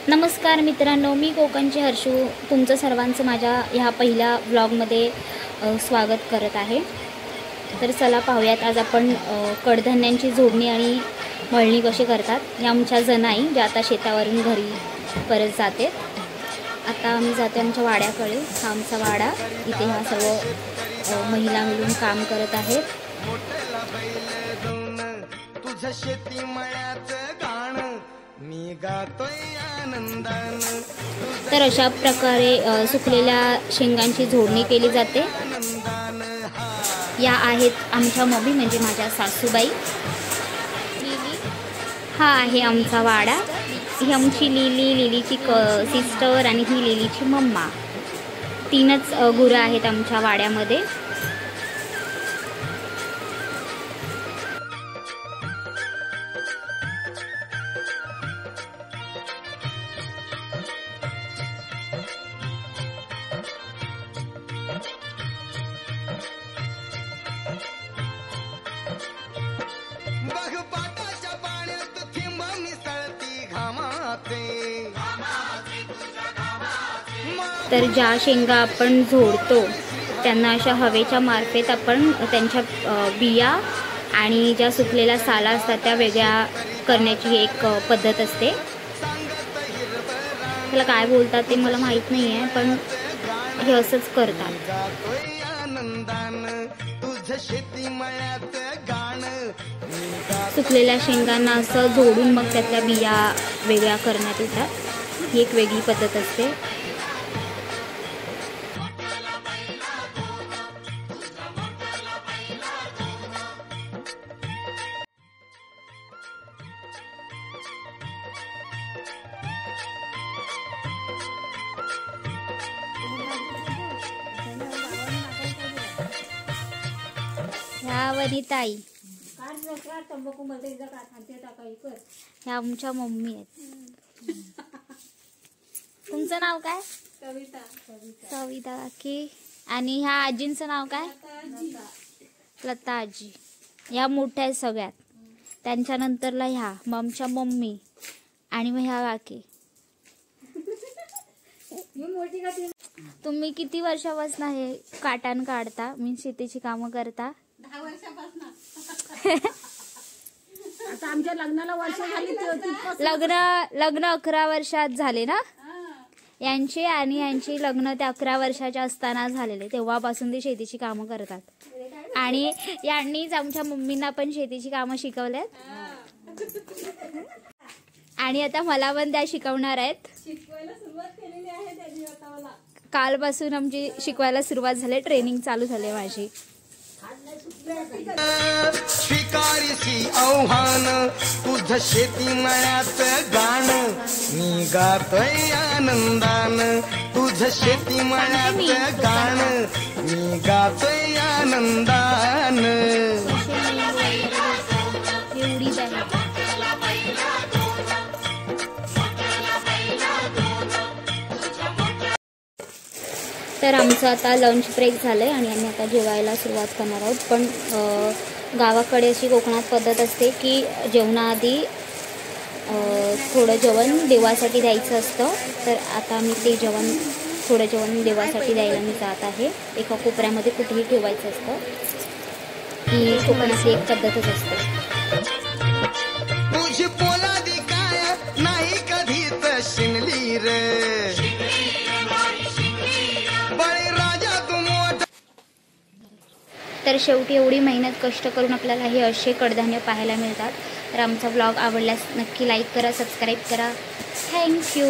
नमस्कार मित्रांनो, मी कोकणची हर्षू तुमचं सर्वांचं माझ्या ह्या पहिल्या व्लॉगमध्ये स्वागत करत आहे। तर चला पाहूयात आज आपण कडधान्यांची जोडणी आणि मळणी कशी करतात। या आमच्या जनाई ज्या आता शेतावरून घरी परत जाते। आता आम्ही जाते आमच्या वाड्याकडे। हा आमचा वाडा, इथे ह्या सर्व महिला मिळून काम करत आहेत। तर अशा प्रकारे सुकलेल्या शेंगांची जोडणी केली जाते। या आहेत आमच्या मम्मी म्हणजे माझ्या सासूबाई। हा आहे आमचा वाडा। ही आमची लिलीची सिस्टर आणि ही लिलीची मम्मा। तीनच गुरं आहेत आमच्या वाड्यामध्ये। तर ज्या शेंगा आपण झोडतो त्यांना अशा हवेच्या मार्फेत आपण त्यांच्या बिया आणि ज्या सुकलेल्या साला असतात त्या वेगळ्या करण्याची एक पद्धत असते। त्याला काय बोलतात ते मला माहित नाही आहे, पण हे असंच करतात। सुकलेल्या शेंगांना असं जोडून मग त्यातल्या बिया वेगळ्या करण्यात येतात। ही एक वेगळी पद्धत असते। ह्या वनिताई ह्या आमच्या मम्मी आहेत। तुमचं नाव काय? कविता काकी। आणि ह्या आजींचं नाव काय? लता आजी। ह्या मोठ्या आहेत सगळ्यात। त्यांच्यानंतरला ह्या आमच्या मम्मी आणि मग ह्या काकी। तुम्ही किती वर्षापासून हे काटण काढता, मी शेतीची कामं करता? 10 वर्षापासून। आता आमच्या लग्नाला वर्ष झाली। लग्न 11 वर्षात झाले ना यांचे, आणि यांची लग्न ते 11 वर्षाच्या असताना झालेले। तेव्हापासून ते शेतीची कामं करतात आणि यांनीच आमच्या मम्मींना पण शेतीची कामं शिकवल्यात आणि आता मला पण त्या शिकवणार आहेत। शिकवायला सुरुवात केलेली आहे त्यांनी आता मला। कालपासून आमची शिकवायला सुरुवात झाली, ट्रेनिंग चालू झाली माझी। स्वीकारिसी आव्हान तुझ शेती मळ्यात गाण, मी गातोय आनंदान तुझ शेती मळ्यात गाण, मी गातोय आनंदान। तर आमचं आता लंच ब्रेक झालंय आणि आम्ही आता जेवायला सुरुवात करणार आहोत। पण गावाकडे अशी कोकणात पद्धत असते की जेवणाआधी थोडं जेवण देवासाठी द्यायचं असतं। तर आता मी ते थोडं जेवण देवासाठी द्यायला मी जात आहे। एका कोपऱ्यामध्ये कुठेही ठेवायचं असतं। ही कोकणाची एक पद्धतच असते। तुझी पोलादी काय नाही कधीच शिनली रे, तर शेवटी एवढी मेहनत कष्ट करून आपल्याला हे असे कडधान्य पाहायला मिळतात। तर आमचा ब्लॉग आवडल्यास नक्की लाईक करा, सबस्क्राईब करा। थँक्यू।